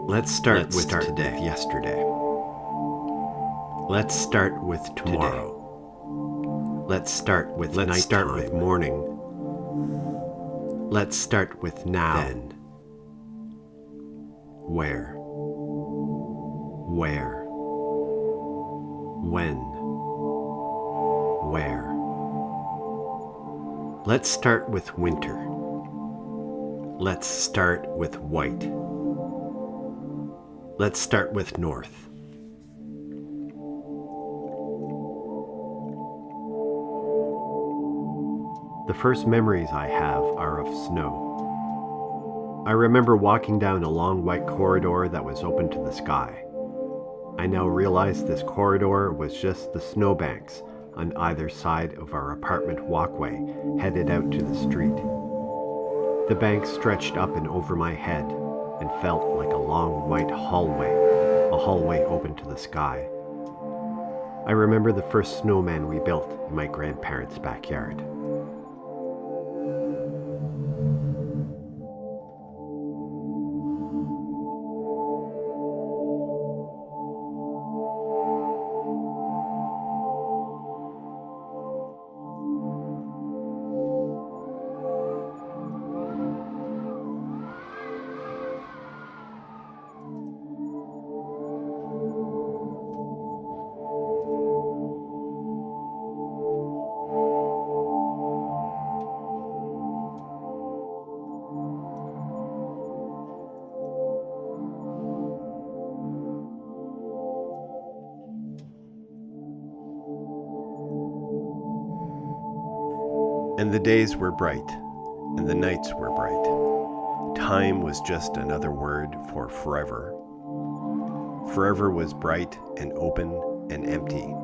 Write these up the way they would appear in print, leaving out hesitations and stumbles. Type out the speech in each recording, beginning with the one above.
Let's start with yesterday. Let's start with tomorrow. Let's start with morning. Let's start with now. Then. Where? When? Where? Let's start with winter. Let's start with white. Let's start with north. The first memories I have are of snow. I remember walking down a long white corridor that was open to the sky. I now realize this corridor was just the snowbanks on either side of our apartment walkway headed out to the street. The banks stretched up and over my head and felt like a long white hallway, a hallway open to the sky. I remember the first snowman we built in my grandparents' backyard. And the days were bright, and the nights were bright. Time was just another word for forever. Forever was bright and open and empty.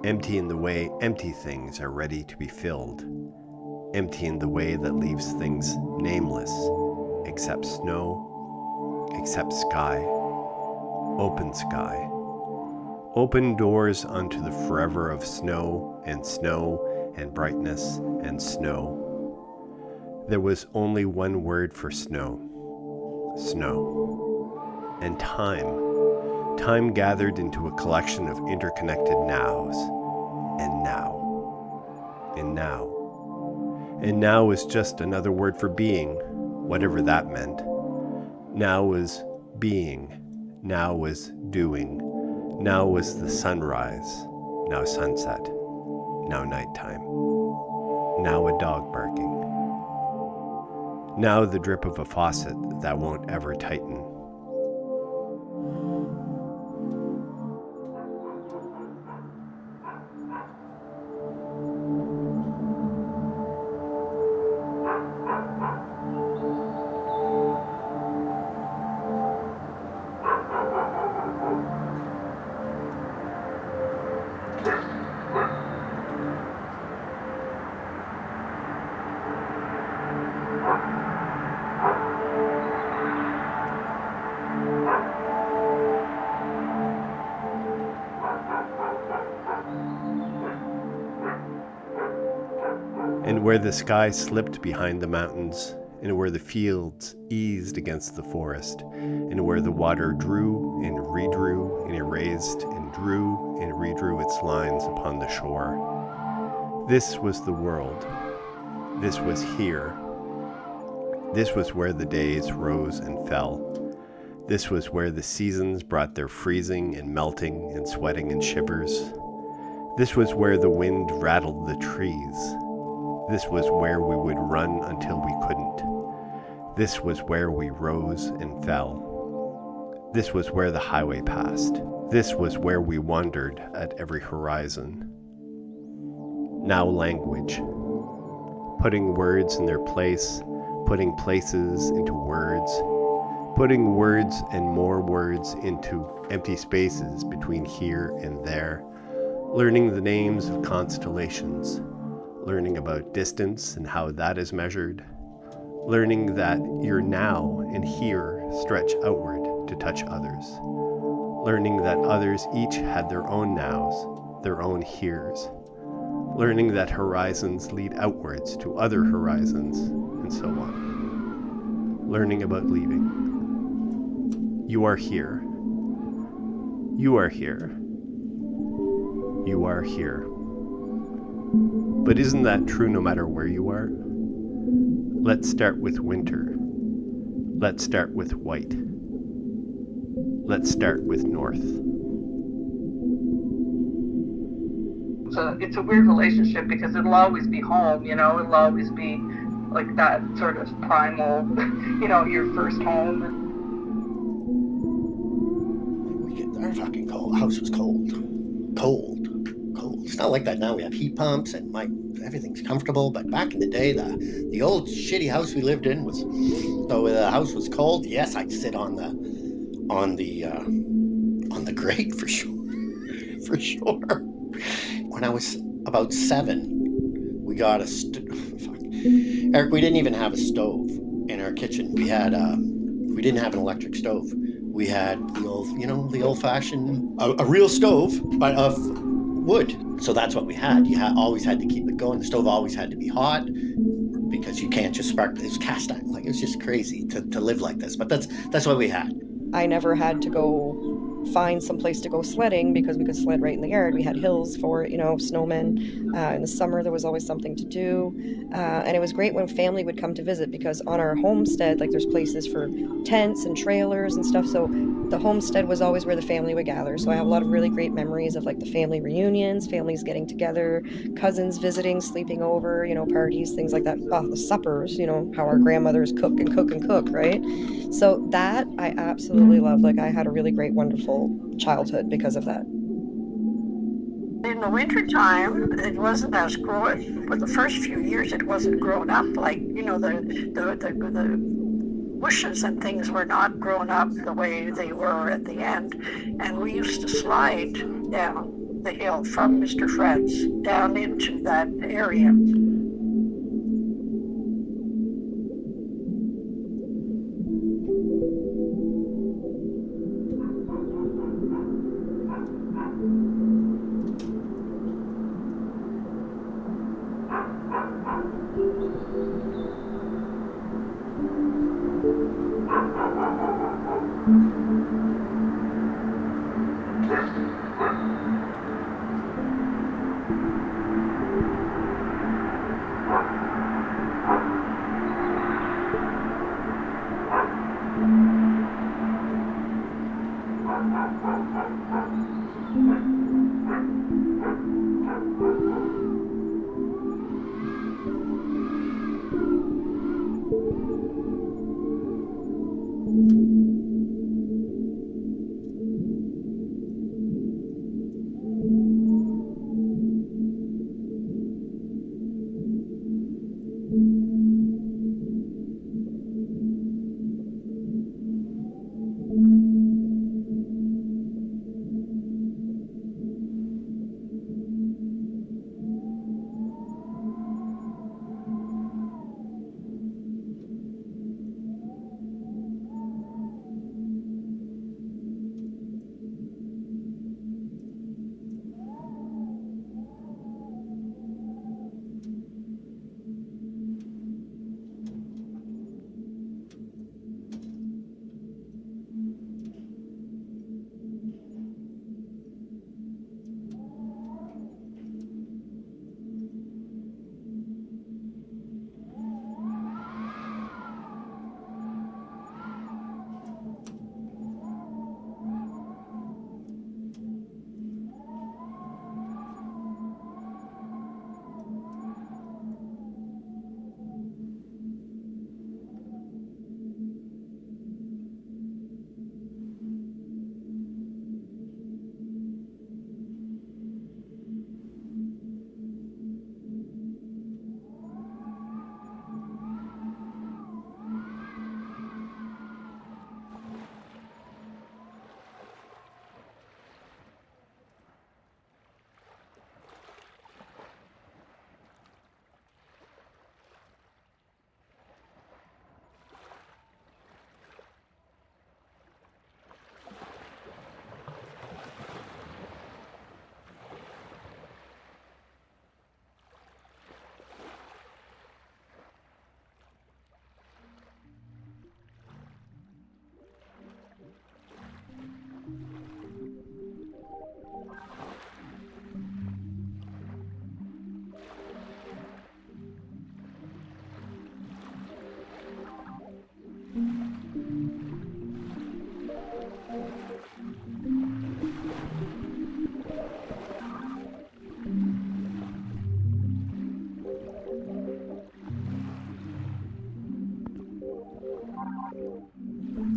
Empty in the way empty things are ready to be filled. Empty in the way that leaves things nameless, except snow, except sky, open sky. Open doors onto the forever of snow and brightness and snow. There was only one word for snow. Snow. And time. Time gathered into a collection of interconnected nows. And now. And now. And now is just another word for being, whatever that meant. Now was being. Now was doing. Now was the sunrise. Now sunset. Now nighttime. Now a dog barking. Now the drip of a faucet that won't ever tighten. And where the sky slipped behind the mountains, and where the fields eased against the forest, and where the water drew and redrew and erased and drew and redrew its lines upon the shore. This was the world. This was here. This was where the days rose and fell. This was where the seasons brought their freezing and melting and sweating and shivers. This was where the wind rattled the trees. This was where we would run until we couldn't. This was where we rose and fell. This was where the highway passed. This was where we wandered at every horizon. Now language. Putting words in their place, putting places into words, putting words and more words into empty spaces between here and there, learning the names of constellations, learning about distance and how that is measured, learning that your now and here stretch outward to touch others, learning that others each had their own nows, their own heres, learning that horizons lead outwards to other horizons, and so on, learning about leaving, You are here. You are here. You are here. But isn't that true no matter where you are? Let's start with winter. Let's start with white. Let's start with north. It's a weird relationship because it'll always be home, it'll always be like that sort of primal, your first home. Our fucking house was cold. Cold. It's not like that now. We have heat pumps and everything's comfortable. But back in the day, the old shitty house we lived in was, so the house was cold. Yes, I'd sit on the grate for sure. For sure. When I was about 7, we got Eric, we didn't even have a stove in our kitchen. We didn't have an electric stove. We had the old-fashioned, a real stove, but of wood. So that's what we had. You always had to keep it going. The stove always had to be hot because you can't just spark. It was cast iron. It was just crazy to live like this. But that's what we had. I never had to go find some place to go sledding because we could sled right in the yard. We had hills for it, snowmen. In the summer, there was always something to do. And it was great when family would come to visit because on our homestead, there's places for tents and trailers and stuff. So the homestead was always where the family would gather. So I have a lot of really great memories of the family reunions, families getting together, cousins visiting, sleeping over, parties, things like that. Oh, the suppers, how our grandmothers cook and cook and cook, right? So that I absolutely love. I had a really great, wonderful childhood because of that. In the wintertime, it wasn't as grown. For the first few years, it wasn't grown up. The bushes and things were not grown up the way they were at the end. And we used to slide down the hill from Mr. Fred's down into that area.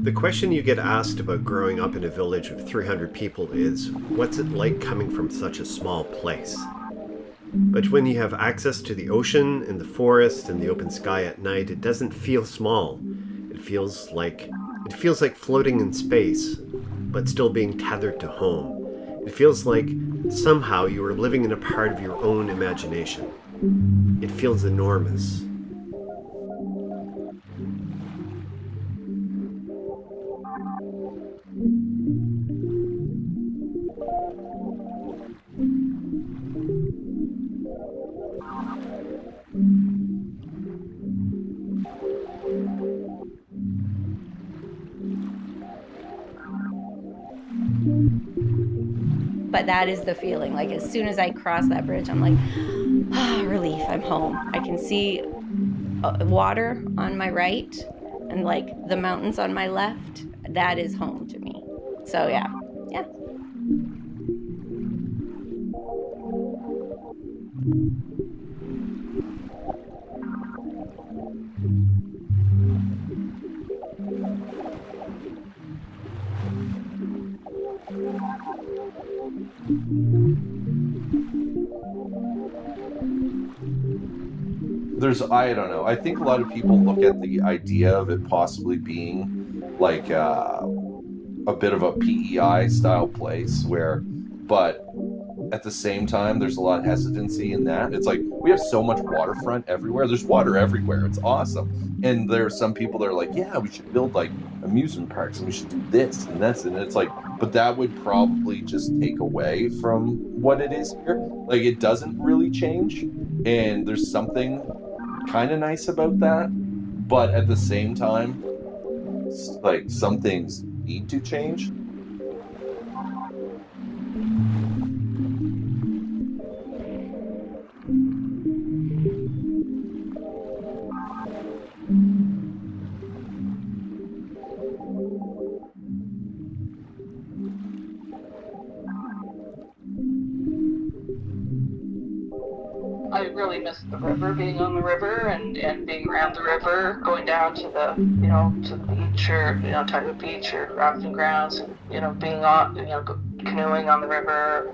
The question you get asked about growing up in a village of 300 people is, what's it like coming from such a small place? But when you have access to the ocean and the forest and the open sky at night, it doesn't feel small. It feels like floating in space, but still being tethered to home. It feels like somehow you are living in a part of your own imagination. It feels enormous. But that is the feeling. Like as soon as I cross that bridge, I'm like, relief, I'm home. I can see water on my right and like the mountains on my left. That is home to me. So yeah. I don't know. I think a lot of people look at the idea of it possibly being like a bit of a PEI style place but at the same time, there's a lot of hesitancy in that. It's like, we have so much waterfront everywhere. There's water everywhere. It's awesome. And there are some people that are like, yeah, we should build like amusement parks and we should do this and this. And it's like, but that would probably just take away from what it is here. Like, it doesn't really change. And there's something kind of nice about that. But at the same time, like, some things need to change. I really miss the river, being on the river and being around the river, going down to the, to the beach or, type of beach or rafting grounds and, being on, canoeing on the river.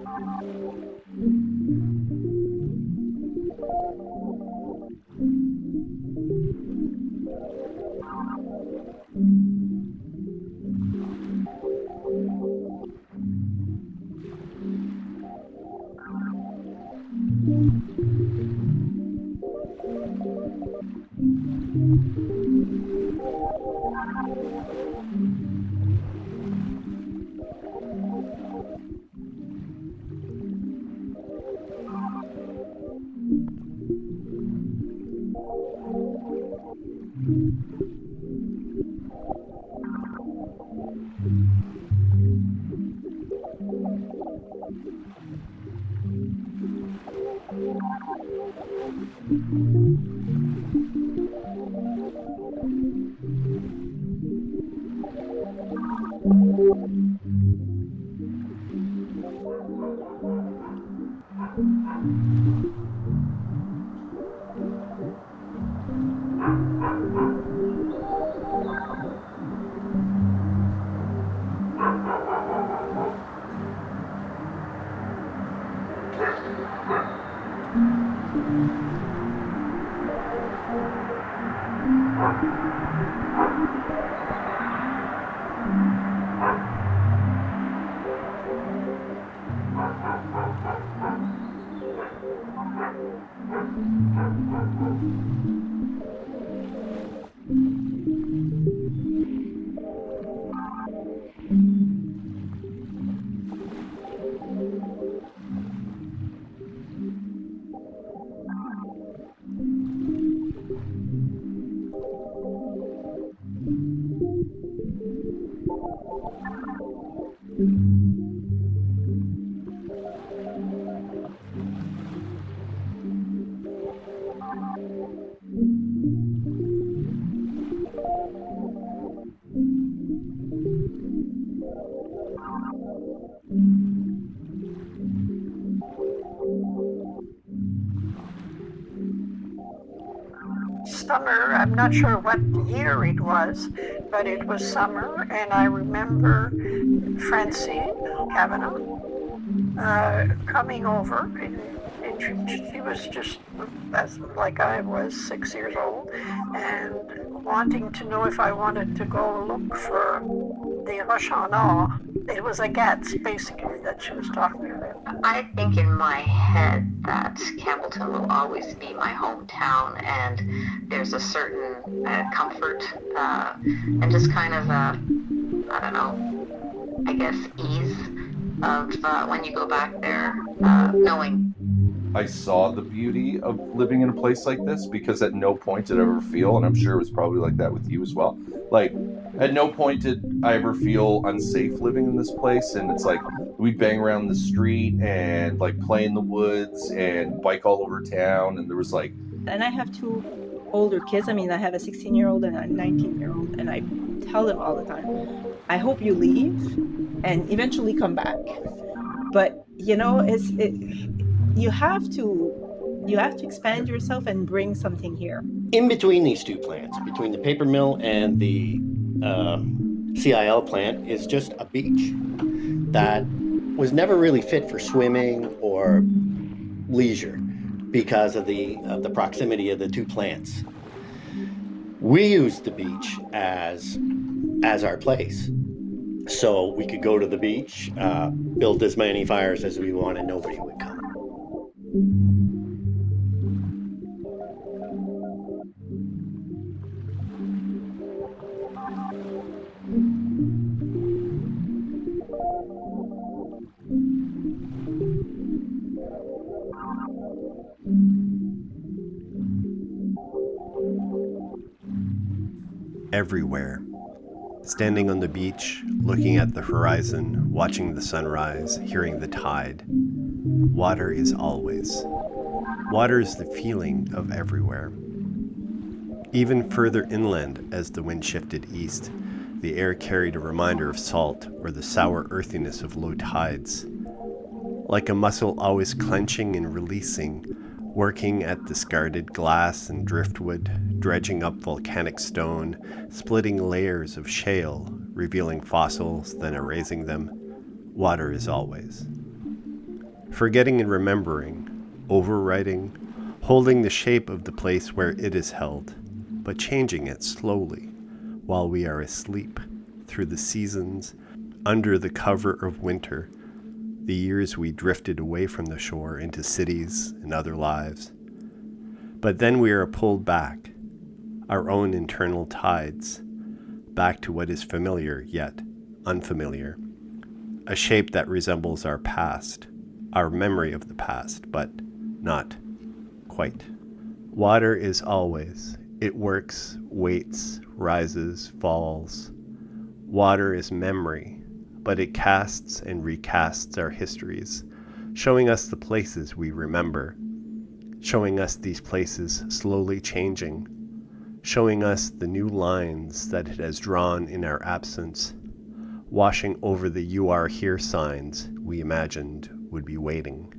summer. I'm not sure what year it was, but it was summer, and I remember Francine Kavanagh coming over, and she was just as like I was, 6 years old, and wanting to know if I wanted to go look for the Roche en Or. It was agates, basically, that she was talking about. I think in my head that Campbellton will always be my hometown, and there's a certain comfort and just kind of I don't know, I guess ease of when you go back there, knowing. I saw the beauty of living in a place like this, because at no point did I ever feel, and I'm sure it was probably like that with you as well, like at no point did I ever feel unsafe living in this place. And it's like we'd bang around the street and like play in the woods and bike all over town, and there was like... And I have two older kids. I mean, I have a 16-year-old and a 19-year-old, and I tell them all the time, I hope you leave and eventually come back. But you know, you have to expand yourself and bring something here. In between these two plants, between the paper mill and the CIL plant, is just a beach that was never really fit for swimming or leisure because of the proximity of the two plants. We used the beach as our place. So we could go to the beach, build as many fires as we wanted, nobody would come. Everywhere. Standing on the beach, looking at the horizon, watching the sunrise, hearing the tide. Water is always. Water is the feeling of everywhere. Even further inland, as the wind shifted east, the air carried a reminder of salt or the sour earthiness of low tides. Like a muscle always clenching and releasing, working at discarded glass and driftwood, dredging up volcanic stone, splitting layers of shale, revealing fossils, then erasing them, water is always. Forgetting and remembering, overwriting, holding the shape of the place where it is held, but changing it slowly, while we are asleep, through the seasons, under the cover of winter, the years we drifted away from the shore into cities and other lives. But then we are pulled back, our own internal tides, back to what is familiar yet unfamiliar, a shape that resembles our past, our memory of the past, but not quite. Water is always. It works, waits, rises, falls. Water is memory, but it casts and recasts our histories, showing us the places we remember, showing us these places slowly changing, showing us the new lines that it has drawn in our absence, washing over the "you are here" signs we imagined would be waiting.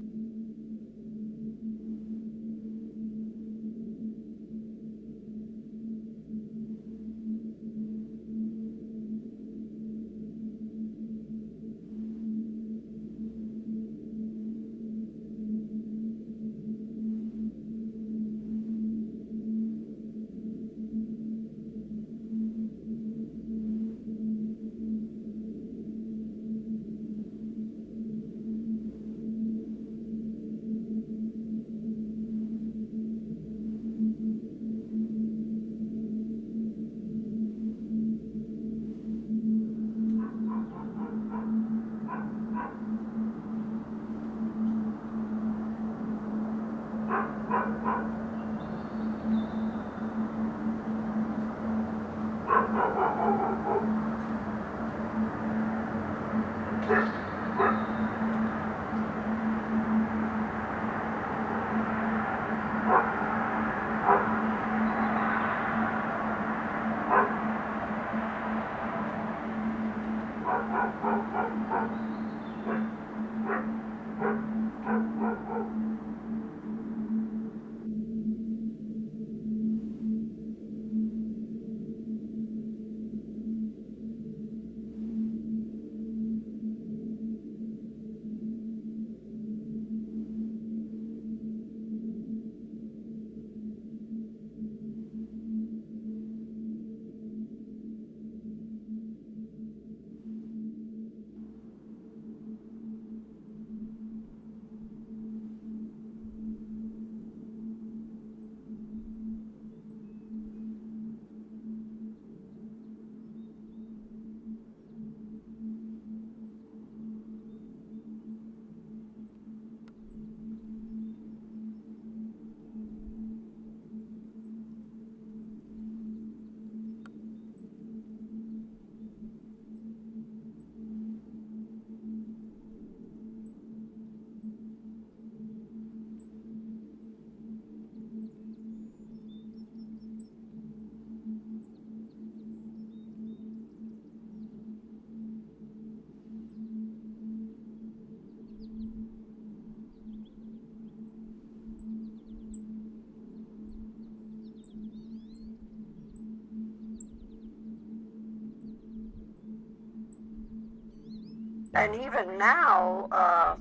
And even now,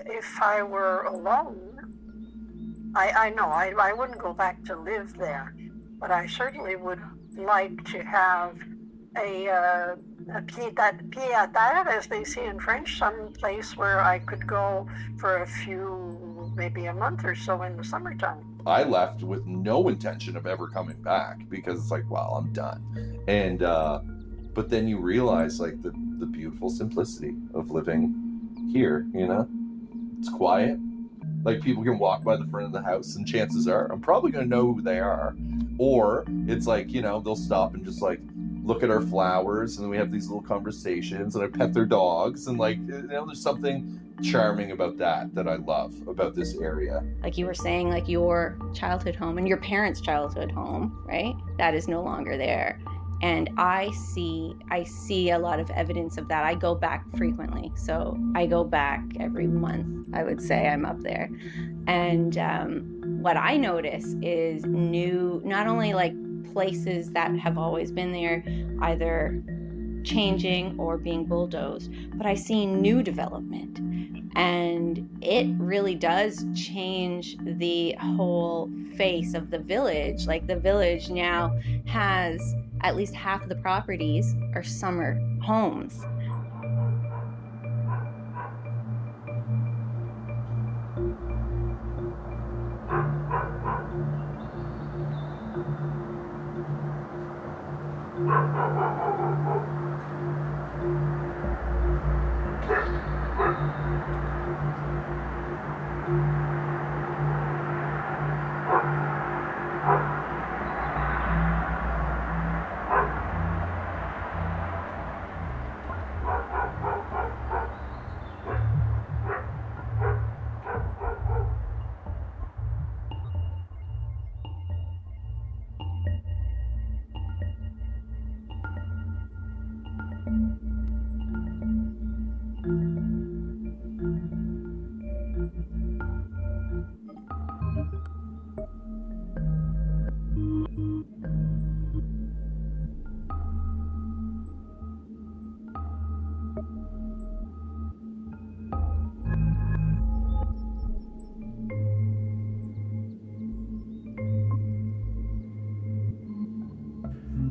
if I were alone, I know I wouldn't go back to live there, but I certainly would like to have a pied à terre, as they say in French, some place where I could go for a few, maybe a month or so in the summertime. I left with no intention of ever coming back because it's like, well, I'm done. And but then you realize like the beautiful simplicity of living here, you know? It's quiet. Like people can walk by the front of the house and chances are I'm probably going to know who they are. Or it's like, you know, they'll stop and just like look at our flowers, and then we have these little conversations, and I pet their dogs, and like, you know, there's something charming about that I love about this area. Like you were saying, like your childhood home and your parents' childhood home, right? That is no longer there. And I see a lot of evidence of that. I go back frequently. So I go back every month, I would say I'm up there. And what I notice is new, not only like places that have always been there, either changing or being bulldozed, but I see new development. And it really does change the whole face of the village. Like the village now has at least half of the properties are summer homes.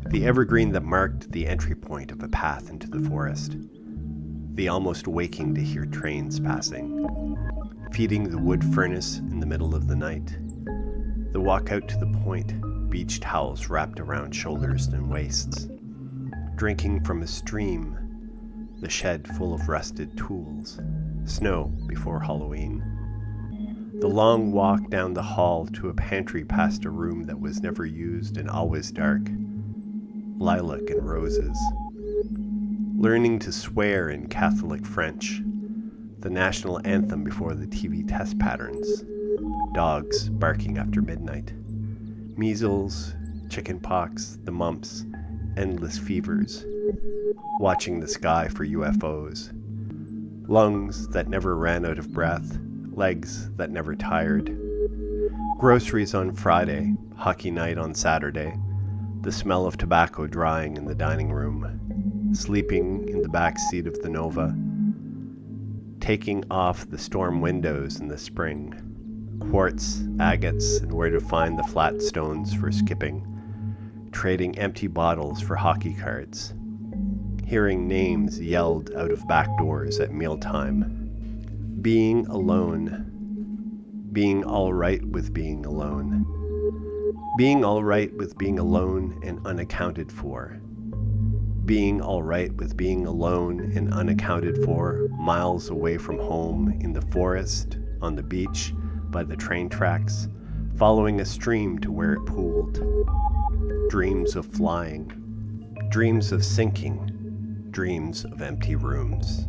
The evergreen that marked the entry point of a path into the forest, the almost waking to hear trains passing, feeding the wood furnace in the middle of the night, the walk out to the point, beach towels wrapped around shoulders and waists, drinking from a stream, the shed full of rusted tools, snow before Halloween, the long walk down the hall to a pantry past a room that was never used and always dark, lilac and roses, learning to swear in Catholic French, the national anthem before the TV test patterns, dogs barking after midnight, measles, chicken pox, the mumps, endless fevers, watching the sky for UFOs, lungs that never ran out of breath, legs that never tired, groceries on Friday, hockey night on Saturday, the smell of tobacco drying in the dining room, sleeping in the back seat of the Nova, taking off the storm windows in the spring, quartz, agates, and where to find the flat stones for skipping, trading empty bottles for hockey cards, hearing names yelled out of back doors at mealtime, being alone, being all right with being alone, being all right with being alone and unaccounted for, being all right with being alone and unaccounted for, miles away from home, in the forest, on the beach, by the train tracks, following a stream to where it pooled. Dreams of flying, dreams of sinking, dreams of empty rooms.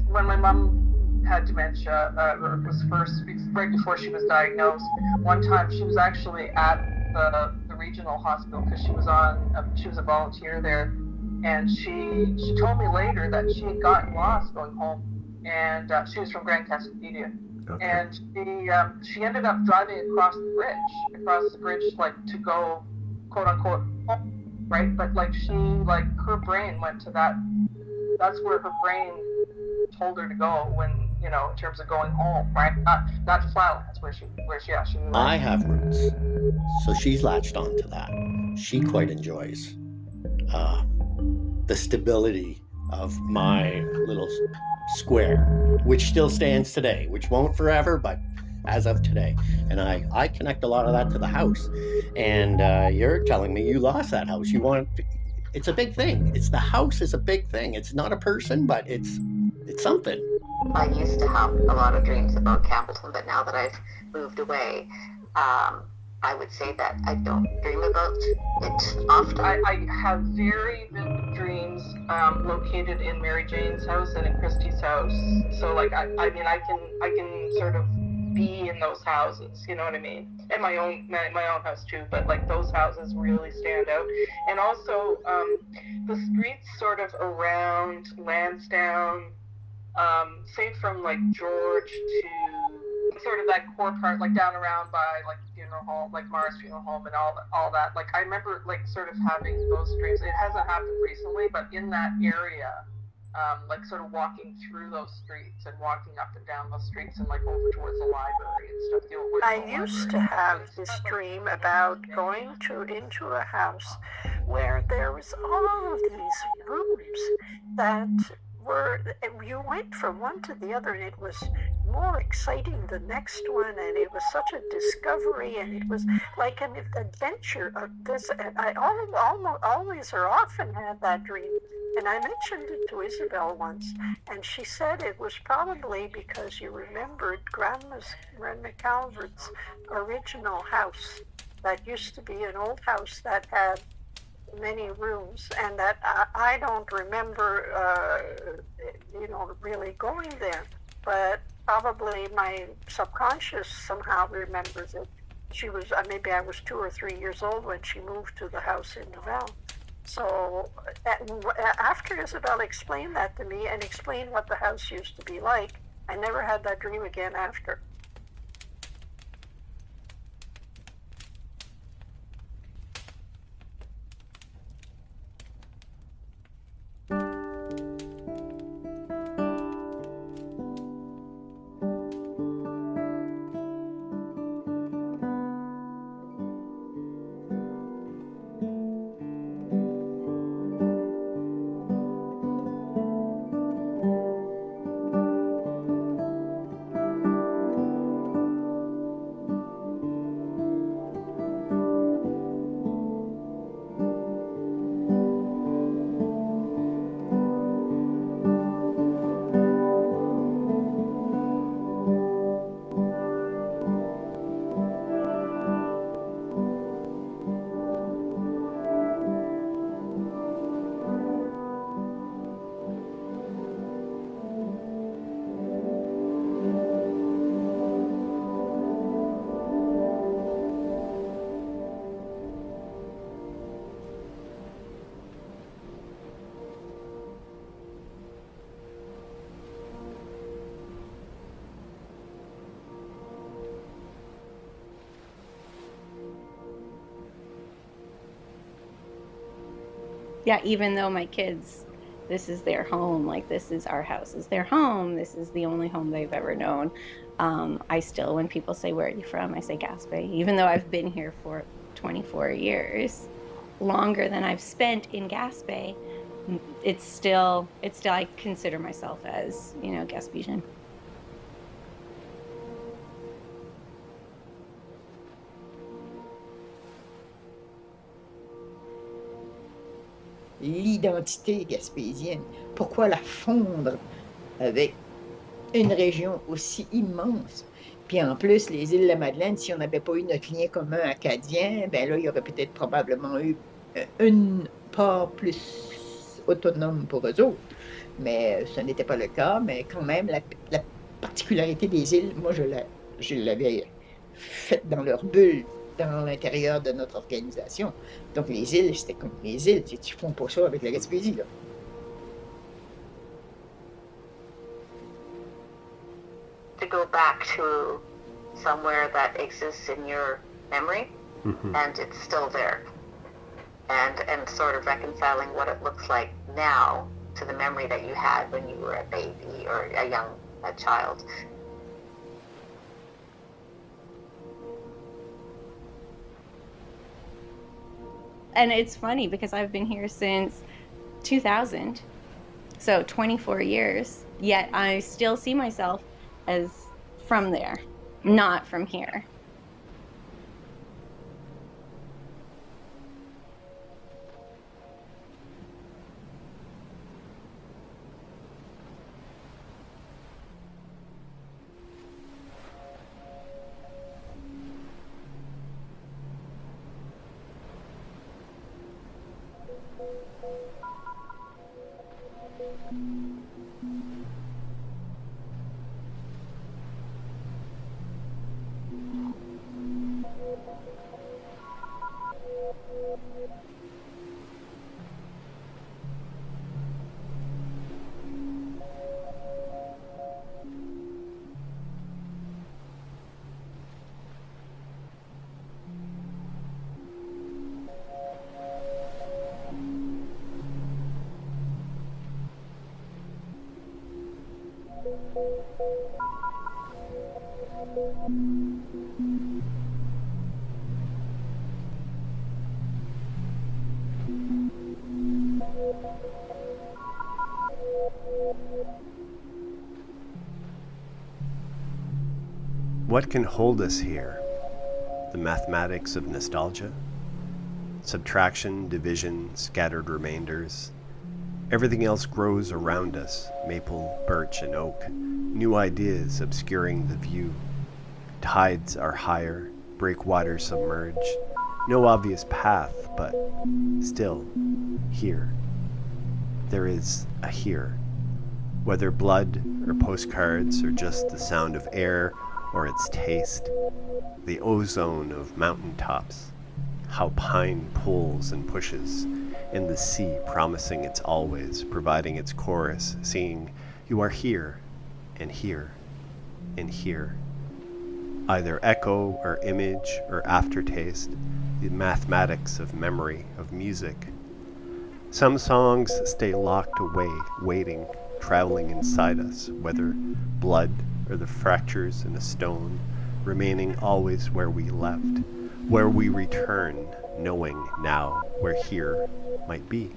When my mom had dementia, or it was right before she was diagnosed. One time she was actually at the regional hospital because she was a volunteer there, and she told me later that she had gotten lost going home, and she was from Grand Cascadia, Okay. And she ended up driving across the bridge, like to go, quote unquote, home, right? But like her brain went to that. That's where her brain told her to go when, in terms of going home, right? Not to Flatlands, where she I have roots, so she's latched onto that. She quite enjoys the stability of my little square, which still stands today, which won't forever, but as of today. And I connect a lot of that to the house. And you're telling me you lost that house. It's a big thing. The house is a big thing. It's not a person, but it's something. I used to have a lot of dreams about Campbellton, but now that I've moved away, I would say that I don't dream about it often. I have very vivid dreams located in Mary Jane's house and in Christie's house. So like I can sort of be in those houses, you know what I mean? And my own house too, but like those houses really stand out. And also the streets sort of around Lansdowne, say from like George to sort of that core part, like down around by like funeral home, like Mars Funeral Home and all that. Like I remember like sort of having those dreams. It hasn't happened recently, but in that area, like sort of walking through those streets and walking up and down those streets and like over towards the library and stuff. I used to have this dream about going into a house where there was all of these rooms that you went from one to the other, and it was more exciting the next one, and it was such a discovery, and it was like an adventure. I always or often had that dream, and I mentioned it to Isabel once, and she said it was probably because you remembered Grandma Calvert's original house that used to be an old house that had many rooms, and that I don't remember, really going there, but probably my subconscious somehow remembers it. She was, maybe I was 2 or 3 years old when she moved to the house in Nouvelle. So after Isabel explained that to me and explained what the house used to be like, I never had that dream again after. Yeah, even though my kids, this is their home, like this is our house, is their home, this is the only home they've ever known. I still, when people say, where are you from? I say Gaspé, even though I've been here for 24 years, longer than I've spent in Gaspé. It's still, I consider myself as, Gaspésian. L'identité gaspésienne. Pourquoi la fondre avec une région aussi immense? Puis en plus, les îles de la Madeleine, si on n'avait pas eu notre lien commun acadien, ben là, il y aurait peut-être probablement eu une part plus autonome pour eux autres. Mais ce n'était pas le cas. Mais quand même, la particularité des îles, moi, je l'avais faite dans leur bulle, dans l'intérieur de notre organisation. Donc les îles, c'était comme les îles, tu ne font pas ça avec la Gaspésie, là. to go back to somewhere that exists in your memory, and it's still there, and sort of reconciling what it looks like now to the memory that you had when you were a baby or a child. And it's funny because I've been here since 2000, so 24 years, yet I still see myself as from there, not from here. What can hold us here? The mathematics of nostalgia? Subtraction, division, scattered remainders. Everything else grows around us, maple, birch, and oak, new ideas obscuring the view. Tides are higher, breakwaters submerge. No obvious path, but still, here. There is a here. Whether blood or postcards or just the sound of air or its taste, the ozone of mountaintops, how pine pulls and pushes, and the sea promising its always, providing its chorus, singing, you are here, and here, and here. Either echo or image or aftertaste, the mathematics of memory, of music. Some songs stay locked away, waiting, traveling inside us, whether blood or the fractures in a stone, remaining always where we left, where we return, knowing now where here might be.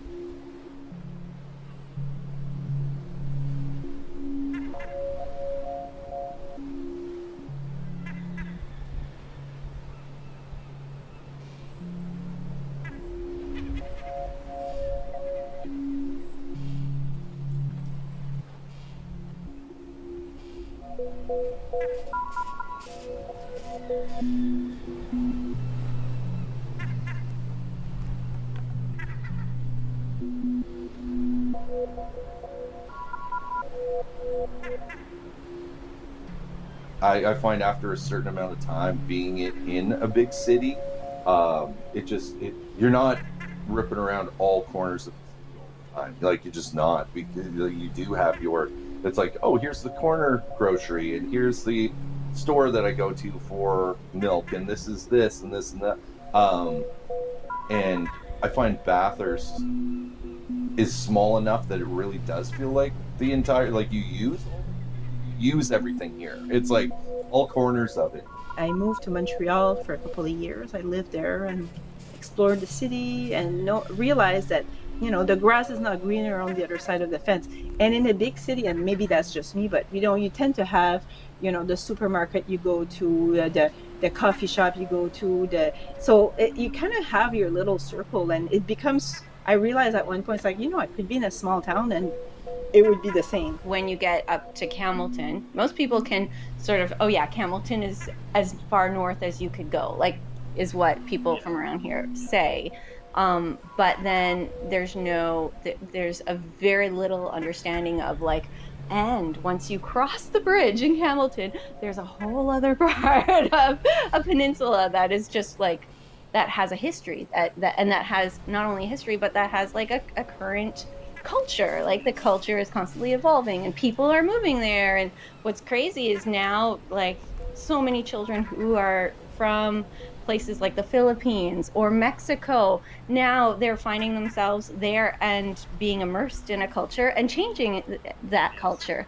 I find after a certain amount of time being in a big city, you're not ripping around all corners of the city all the time. Like, you're just not, because you do have it's like, oh, here's the corner grocery, and here's the store that I go to for milk, and this is this and this and that. And I find Bathurst is small enough that it really does feel like the entire, like, you use everything here. It's like all corners of it. I moved to Montreal for a couple of years. I lived there and explored the city and realized that, the grass is not greener on the other side of the fence. And in a big city, and maybe that's just me, but you tend to have, the supermarket you go to, the coffee shop you go to, you kind of have your little circle, and it becomes, I realized at one point, it's like, I could be in a small town and it would be the same. When you get up to Campbellton, most people can sort of, oh yeah, Campbellton is as far north as you could go, like, is what people from around here say. But then there's a very little understanding of, like, and once you cross the bridge in Campbellton, there's a whole other part of a peninsula that is just like, that has a history, that has not only a history, but that has like a current culture. Like the culture is constantly evolving and people are moving there. And what's crazy is now like so many children who are from places like the Philippines or Mexico, now they're finding themselves there and being immersed in a culture and changing that culture.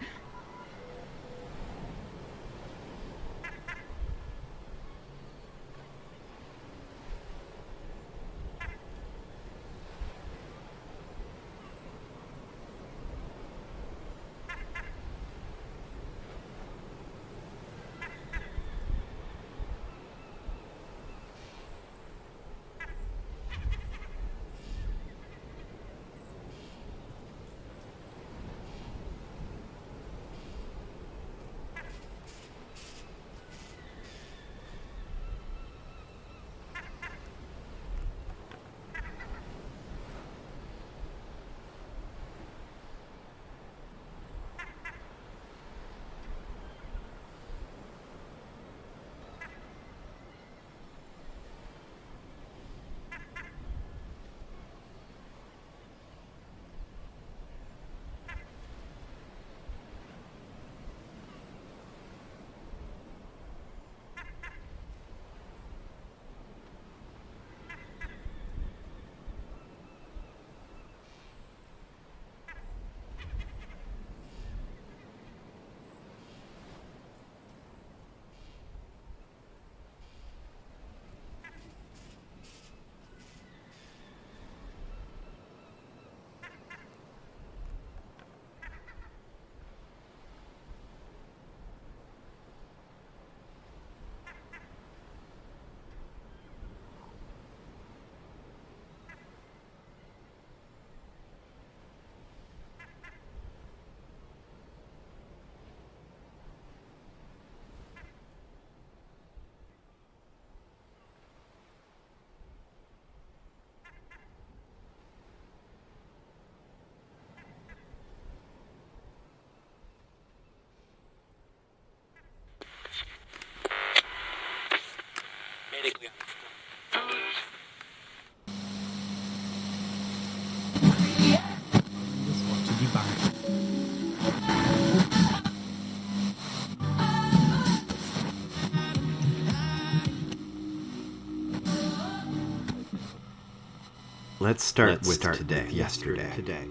Let's start with yesterday.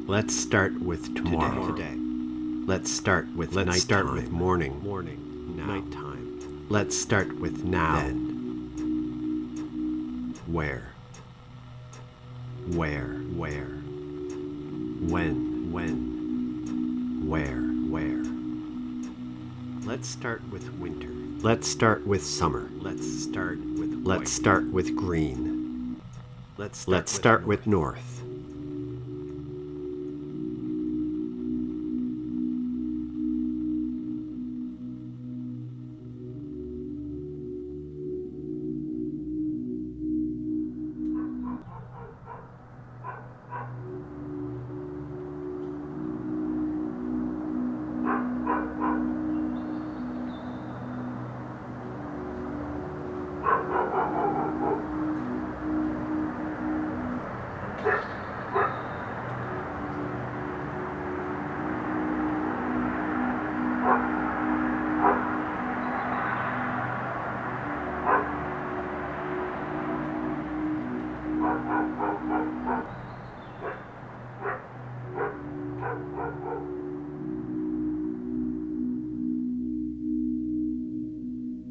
Let's start with tomorrow. Let's start with morning, nighttime. Let's start with now. Then. Where, when, where. Let's start with winter. Let's start with summer. Let's start with green. Let's start with north.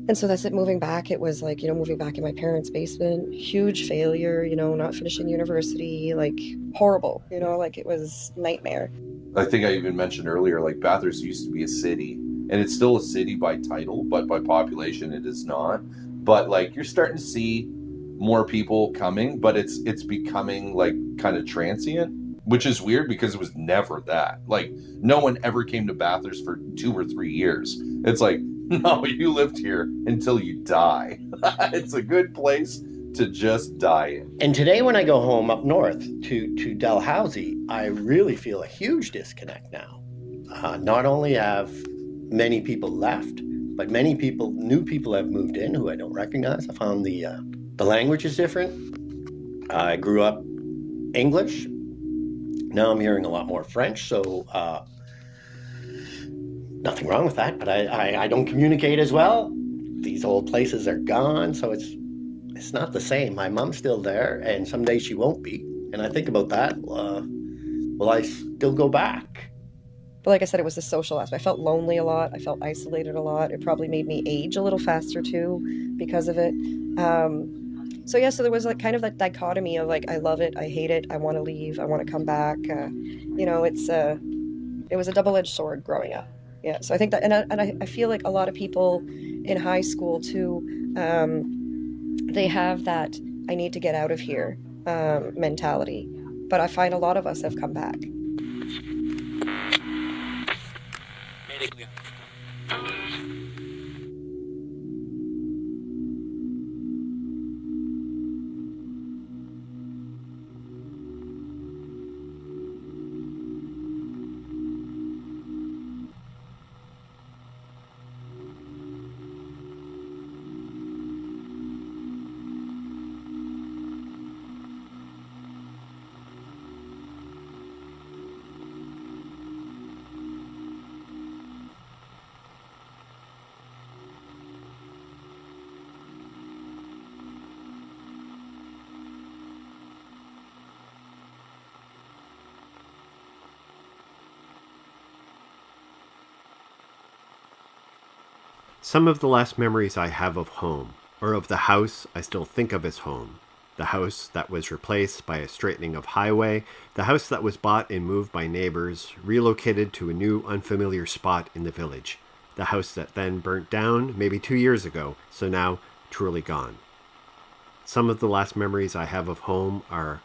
And so that's it. Moving back, it was like, moving back in my parents' basement, huge failure, not finishing university, like horrible, like it was nightmare. I think I even mentioned earlier, like Bathurst used to be a city, and it's still a city by title, but by population it is not. But like you're starting to see more people coming, but it's becoming like kind of transient, which is weird because it was never that. Like no one ever came to Bathurst for 2 or 3 years. It's like, no, you lived here until you die. It's a good place to just die in. And today when I go home up north to Dalhousie, I really feel a huge disconnect now. Not only have many people left, but many new people have moved in who I don't recognize. I found the language is different. I grew up English, Now I'm hearing a lot more French, so nothing wrong with that, but I don't communicate as well. These old places are gone, so it's not the same. My mom's still there, and someday she won't be. And I think about that. Will I still go back? But like I said, it was the social aspect. I felt lonely a lot. I felt isolated a lot. It probably made me age a little faster too because of it. So yeah, so there was like kind of that dichotomy of like, I love it, I hate it, I want to leave, I want to come back. You know, it was a double-edged sword growing up. Yeah, so I think that, and I feel like a lot of people in high school too, they have that I need to get out of here mentality. But I find a lot of us have come back. Some of the last memories I have of home, or of the house I still think of as home, the house that was replaced by a straightening of highway, the house that was bought and moved by neighbors, relocated to a new unfamiliar spot in the village, the house that then burnt down maybe 2 years ago, so now truly gone. Some of the last memories I have of home are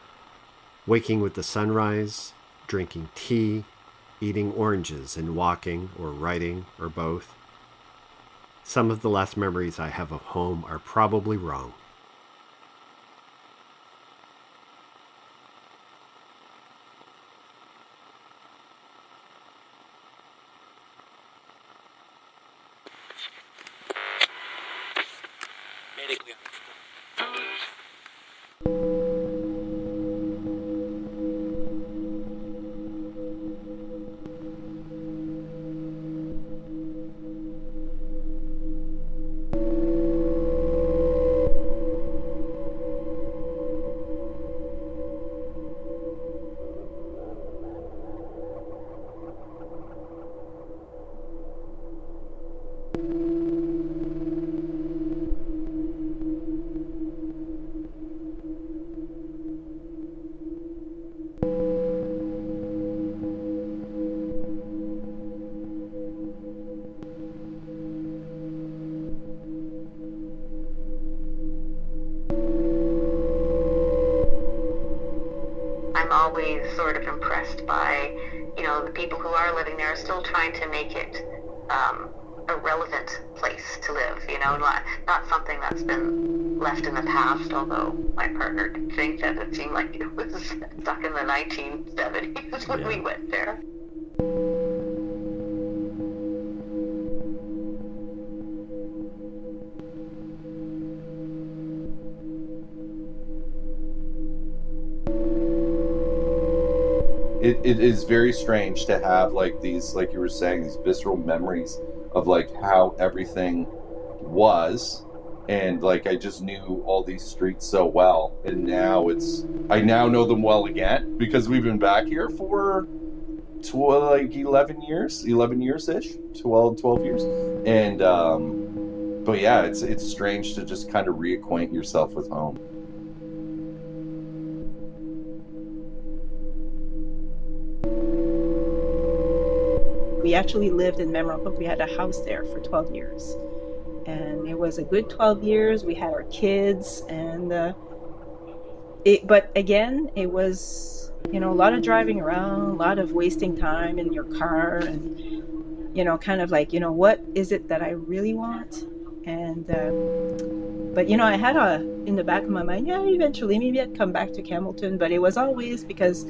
waking with the sunrise, drinking tea, eating oranges and walking or writing or both. Some of the last memories I have of home are probably wrong. I'm always sort of impressed by, the people who are living there are still trying to make it a relevant place to live, not something that's been left in the past, although my partner did think that it seemed like it was stuck in the 1970s when we went there. It is very strange to have like these, like you were saying, these visceral memories of like how everything was, and like I just knew all these streets so well, and now I now know them well again because we've been back here for 11 years-ish, 12 years, and but yeah, it's strange to just kind of reacquaint yourself with home. We actually lived in Memramcook. We had a house there for 12 years. And it was a good 12 years. We had our kids. And but again, it was, a lot of driving around, a lot of wasting time in your car. And, kind of like, what is it that I really want? And, but, I had in the back of my mind, eventually maybe I'd come back to Campbellton. But it was always because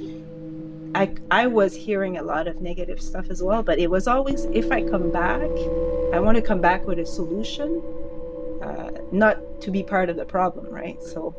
I was hearing a lot of negative stuff as well, but it was always, if I come back, I want to come back with a solution, not to be part of the problem, right? So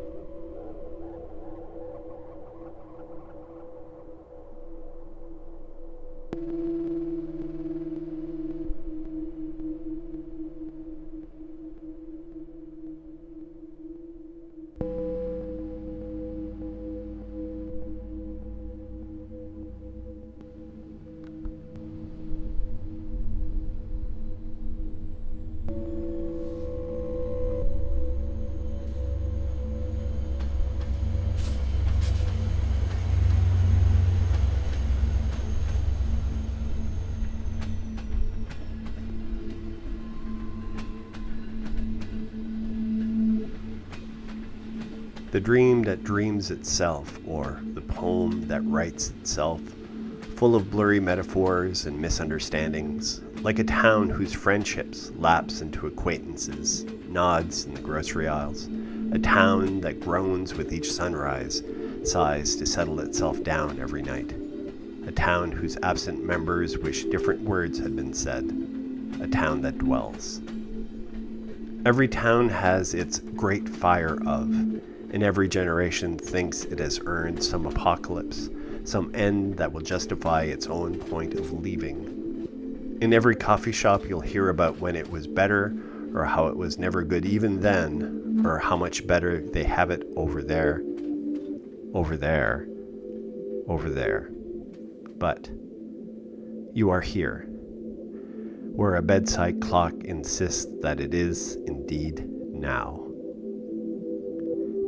The dream that dreams itself, or the poem that writes itself, full of blurry metaphors and misunderstandings, like a town whose friendships lapse into acquaintances, nods in the grocery aisles, a town that groans with each sunrise, sighs to settle itself down every night, a town whose absent members wish different words had been said, a town that dwells. Every town has its great fire of, and every generation thinks it has earned some apocalypse, some end that will justify its own point of leaving. In every coffee shop you'll hear about when it was better, or how it was never good even then, or how much better they have it over there, over there, over there. But you are here, where a bedside clock insists that it is indeed now.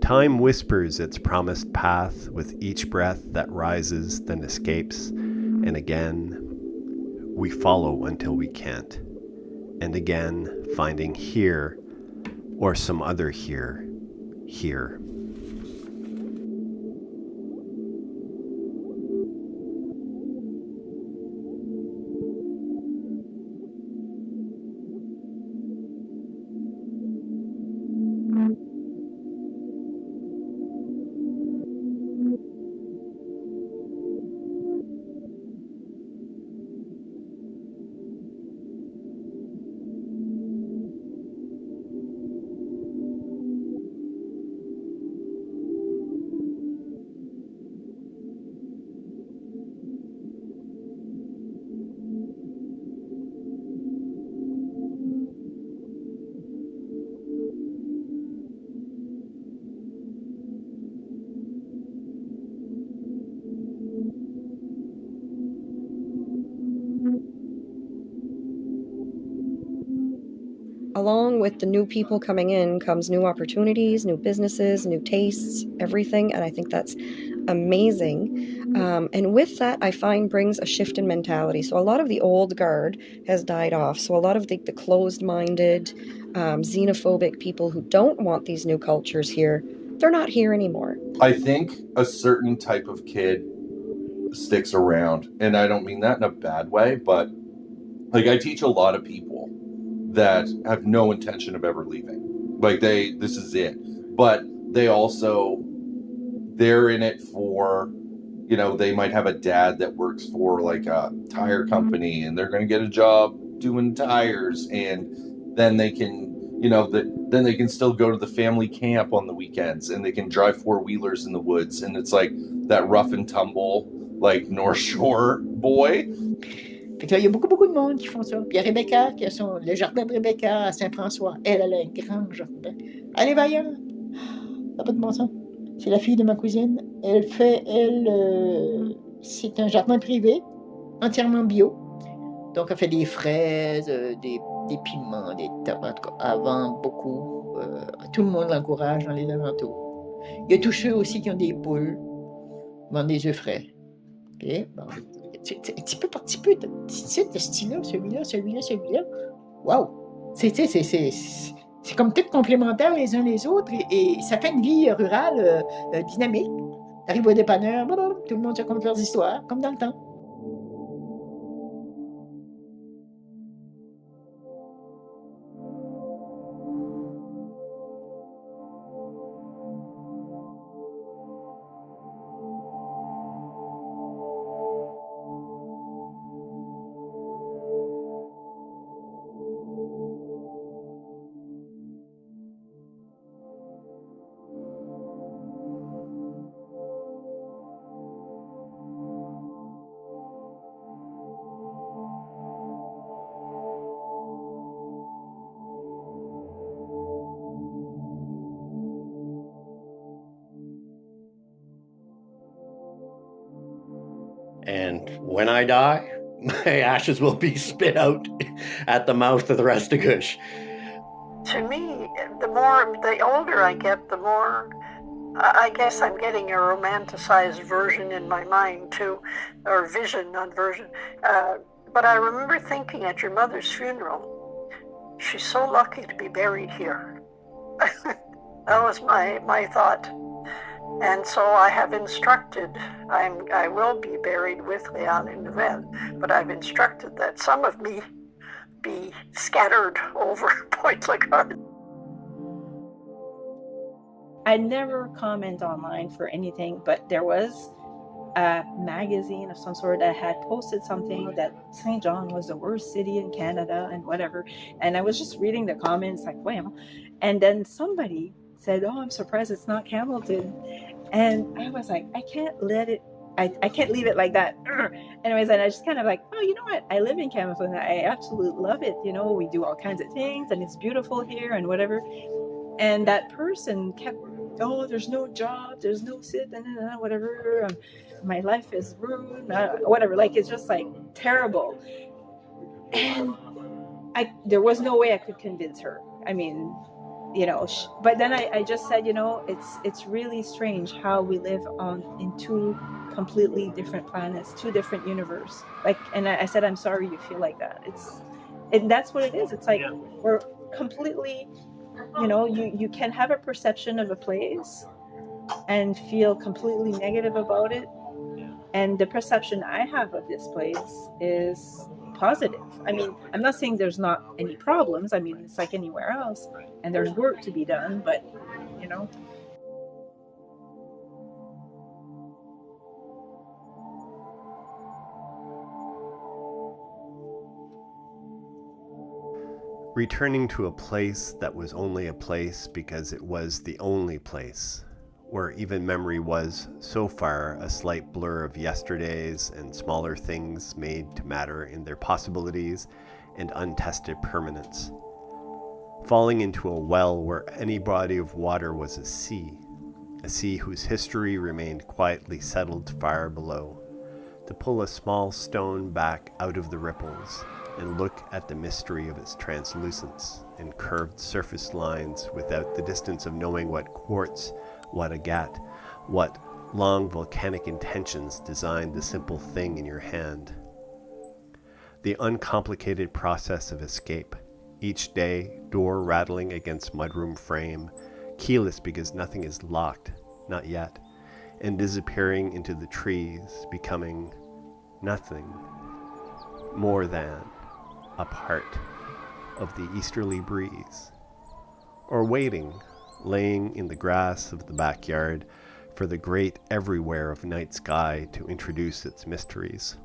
Time whispers its promised path with each breath that rises, then escapes, and again we follow until we can't, and again finding here or some other here. Along with the new people coming in comes new opportunities, new businesses, new tastes, everything. And I think that's amazing. And with that, I find brings a shift in mentality. So a lot of the old guard has died off. So a lot of the closed-minded, xenophobic people who don't want these new cultures here, they're not here anymore. I think a certain type of kid sticks around, and I don't mean that in a bad way, but like I teach a lot of people that have no intention of ever leaving. Like this is it. But they're in it for, they might have a dad that works for like a tire company and they're going to get a job doing tires, and then they can, then they can still go to the family camp on the weekends and they can drive four-wheelers in the woods, and it's like that rough and tumble, like North Shore boy. Fait que là, il y a beaucoup de monde qui font ça. Puis il y a Rebecca qui a le jardin de Rebecca à Saint-François. Elle a un grand jardin. Elle est vaillante. Ça n'a pas de bon sens. C'est la fille de ma cousine. C'est un jardin privé, entièrement bio. Donc, elle fait des fraises, des piments, des tomates. Elle vend beaucoup. Tout le monde l'encourage dans les alentours. Il y a tous ceux aussi qui ont des poules. Ils vendent des œufs frais. OK? Bon. Un petit peu par petit peu, de style-là, celui-là. Wow! C'est comme tout complémentaire les uns les autres et ça fait une vie rurale dynamique. Arrive au dépanneur, tout le monde se raconte leurs histoires, comme dans le temps. And when I die, my ashes will be spit out at the mouth of the Restigouche. To me, the older I get, the more, I guess I'm getting a romanticized version in my mind too, or vision, not version. But I remember thinking at your mother's funeral, she's so lucky to be buried here. That was my thought. And so I have instructed, I will be buried with Leon in Nouvelle, but I've instructed that some of me be scattered over Pointe-la-Garde. I never comment online for anything, but there was a magazine of some sort that had posted something that Saint John was the worst city in Canada and whatever. And I was just reading the comments like, wow. And then somebody said, oh, I'm surprised it's not Hamilton. And I was like, I can't let it, I can't leave it like that. Anyways, and I just kind of like, oh, you know what? I live in Hamilton. I absolutely love it. You know, we do all kinds of things and it's beautiful here and whatever. And that person kept, oh, there's no job, there's no whatever. My life is ruined, whatever. Like, it's just like terrible. And there was no way I could convince her. I mean, you know, but then I just said, you know, it's really strange how we live in two completely different planets, two different universes. Like, and I said, I'm sorry you feel like that. And that's what it is. It's like we're completely, you know, you can have a perception of a place and feel completely negative about it. And the perception I have of this place is positive. I mean, I'm not saying there's not any problems. I mean, it's like anywhere else, and there's work to be done, but, you know. Returning to a place that was only a place because it was the only place, where even memory was, so far, a slight blur of yesterdays and smaller things made to matter in their possibilities and untested permanence. Falling into a well where any body of water was a sea whose history remained quietly settled far below, to pull a small stone back out of the ripples and look at the mystery of its translucence and curved surface lines without the distance of knowing what quartz, what agate, what long volcanic intentions designed the simple thing in your hand. The uncomplicated process of escape, each day, door rattling against mudroom frame, keyless because nothing is locked, not yet, and disappearing into the trees, becoming nothing more than a part of the easterly breeze, or waiting, laying in the grass of the backyard for the great everywhere of night sky to introduce its mysteries.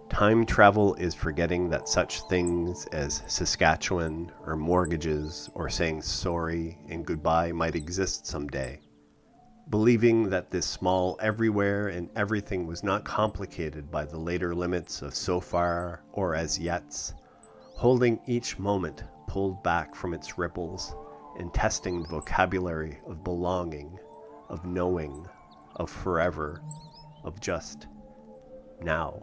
Time travel is forgetting that such things as Saskatchewan or mortgages or saying sorry and goodbye might exist someday. Believing that this small everywhere and everything was not complicated by the later limits of so far or as yets, holding each moment pulled back from its ripples and testing the vocabulary of belonging, of knowing, of forever, of just now.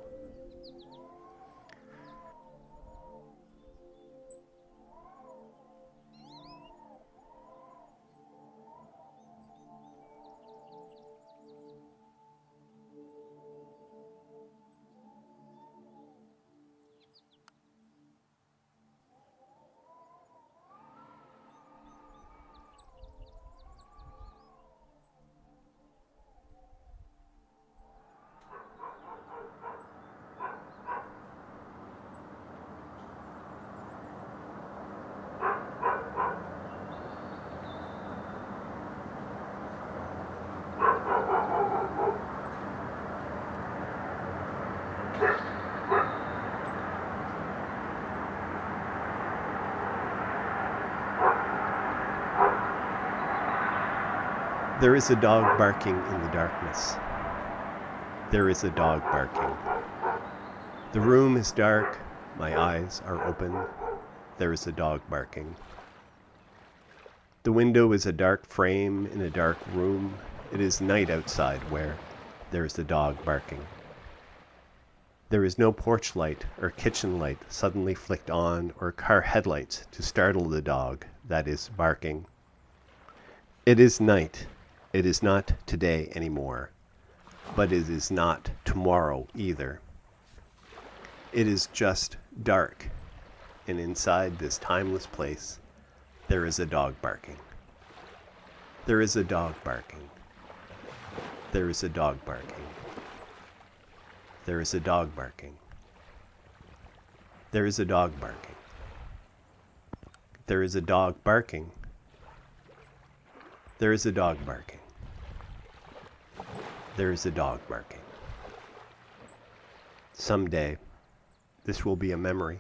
There is a dog barking in the darkness. There is a dog barking. The room is dark. My eyes are open. There is a dog barking. The window is a dark frame in a dark room. It is night outside where there is a dog barking. There is no porch light or kitchen light suddenly flicked on or car headlights to startle the dog that is barking. It is night. It is not today anymore, but it is not tomorrow either. It is just dark, and inside this timeless place, there is a dog barking. There is a dog barking. There is a dog barking. There is a dog barking. There is a dog barking. There is a dog barking. There is a dog barking. There is a dog barking. Someday, this will be a memory.